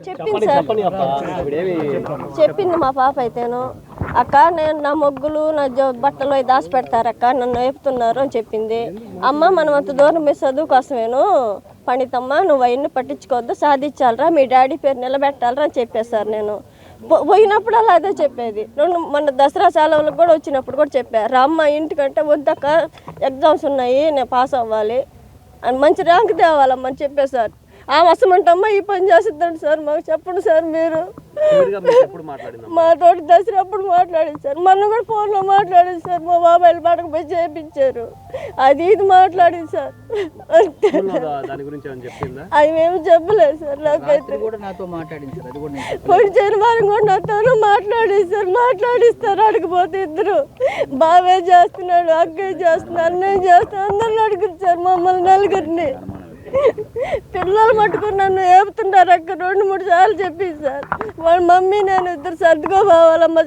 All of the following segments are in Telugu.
చెప్పింది సార్, చెప్పింది మా పాప అయితేను. అక్క నేను నా మొగ్గులు నా బట్టలు అవి దాచి పెడతారు అక్క, నన్ను వేపుతున్నారు అని చెప్పింది. అమ్మ మనం అంత దూరం మీ చదువు కోసమేను పండితమ్మ, నువ్వు అవన్నీ పట్టించుకోవద్దు, సాధించాలరా, మీ డాడీ పేరు నిలబెట్టాలరా అని చెప్పేశారు. నేను పోయినప్పుడు అలా అదే చెప్పేది. మొన్న దసరా సెలవులకు కూడా వచ్చినప్పుడు కూడా చెప్పారు, రామ్మ ఇంటికంటే వద్దక్క ఎగ్జామ్స్ ఉన్నాయి, నేను పాస్ అవ్వాలి అని మంచి ర్యాంక్ తేవాలమ్మని చెప్పేశారు. ఆ వసమంటమ్మా ఈ పని చేస్తుందండి సార్, మాకు చెప్పండి సార్ మీరు. మా తోటి దసరా అప్పుడు మాట్లాడింది సార్, మొన్న కూడా ఫోన్లో మాట్లాడింది సార్, మా బాబాయిలు పడక పోయి చేయించారు, అది ఇది మాట్లాడింది సార్. అది మేము చెప్పలేదు సార్. నాకైతే పోయిన శనివారం కూడా నాతో మాట్లాడింది సార్, మాట్లాడిస్తారు అడిగిపోతే ఇద్దరు బావే చేస్తున్నాడు, అక్కే చేస్తున్నారు, అన్నయ్య చేస్తున్నారు, అందరిని అడుగుతారు సార్ మమ్మల్ని నలుగురిని. పిల్లలు మట్టుకుని నన్ను ఏపుతున్నారు అక్క, 2-3 సార్లు చెప్పింది సార్. వాళ్ళ మమ్మీ నేను ఇద్దరు సర్దుకోపోవాలమ్మా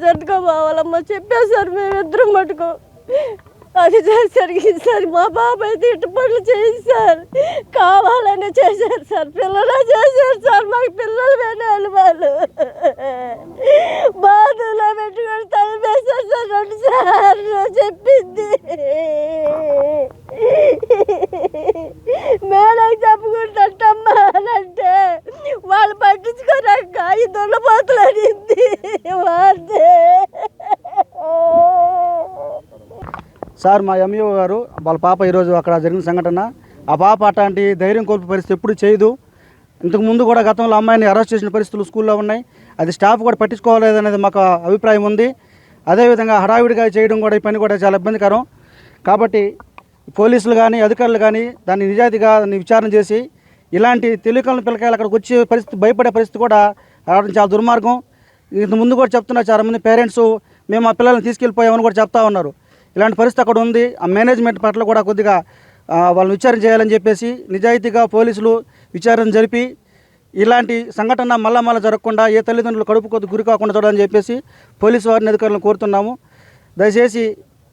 చెప్పేశారు. మేమిద్దరం మటుకు అది చేసరికి సార్ మా బాబు అయితే ఇటు పనులు చేసి సార్, కావాలనే చేశారు సార్, పిల్లలే చేశారు సార్. మాకు పిల్లలు వినాలి, వాళ్ళు బాధలో పెట్టుకొని తలపేశారు సార్ 2 సార్లు చెప్పింది. మేడం చెప్పుకుంటమ్మా అని అంటే వాళ్ళు పట్టించుకోరాక ఈ దొల్లపోతలు అనింది వాడితే. సార్ మా ఎంఈఓ గారు వాళ్ళ పాప ఈరోజు అక్కడ జరిగిన సంఘటన, ఆ పాప అట్లాంటి ధైర్యం కోల్పు పరిస్థితి ఎప్పుడు చేయదు. ఇంతకుముందు కూడా గతంలో అమ్మాయిని అరెస్ట్ చేసిన పరిస్థితులు స్కూల్లో ఉన్నాయి, అది స్టాఫ్ కూడా పట్టించుకోవాలేదనేది మాకు అభిప్రాయం ఉంది. అదేవిధంగా హడావిడిగా చేయడం కూడా ఈ పని కూడా చాలా ఇబ్బందికరం. కాబట్టి పోలీసులు కానీ అధికారులు కానీ దాన్ని నిజాయితీగా విచారణ చేసి ఇలాంటి తెలియకలను పిల్లకాయలు అక్కడికి వచ్చే పరిస్థితి, భయపడే పరిస్థితి కూడా రావడం చాలా దుర్మార్గం. ఇంత ముందు కూడా చెప్తున్నారు చాలామంది పేరెంట్స్, మేము మా పిల్లల్ని తీసుకెళ్ళిపోయామని కూడా చెప్తా ఉన్నారు. ఇలాంటి పరిస్థితి అక్కడ ఉంది. ఆ మేనేజ్మెంట్ పట్ల కూడా కొద్దిగా వాళ్ళని విచారణ చేయాలని చెప్పేసి నిజాయితీగా పోలీసులు విచారణ జరిపి ఇలాంటి సంఘటన మళ్ళా జరగకుండా ఏ తల్లిదండ్రులు కడుపు కొద్ది గురి కాకుండా చూడాలని చెప్పేసి పోలీసు వారిని అధికారులను కోరుతున్నాము. దయచేసి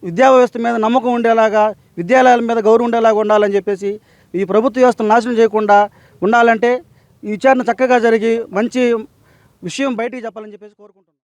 విద్యా వ్యవస్థ మీద నమ్మకం ఉండేలాగా, విద్యాలయాల మీద గౌరవం ఉండేలాగా ఉండాలని చెప్పేసి, ఈ ప్రభుత్వ వ్యవస్థను నాశనం చేయకుండా ఉండాలంటే ఈ విచారణ చక్కగా జరిగి మంచి విషయం బయటికి చెప్పాలని చెప్పేసి కోరుకుంటున్నాను.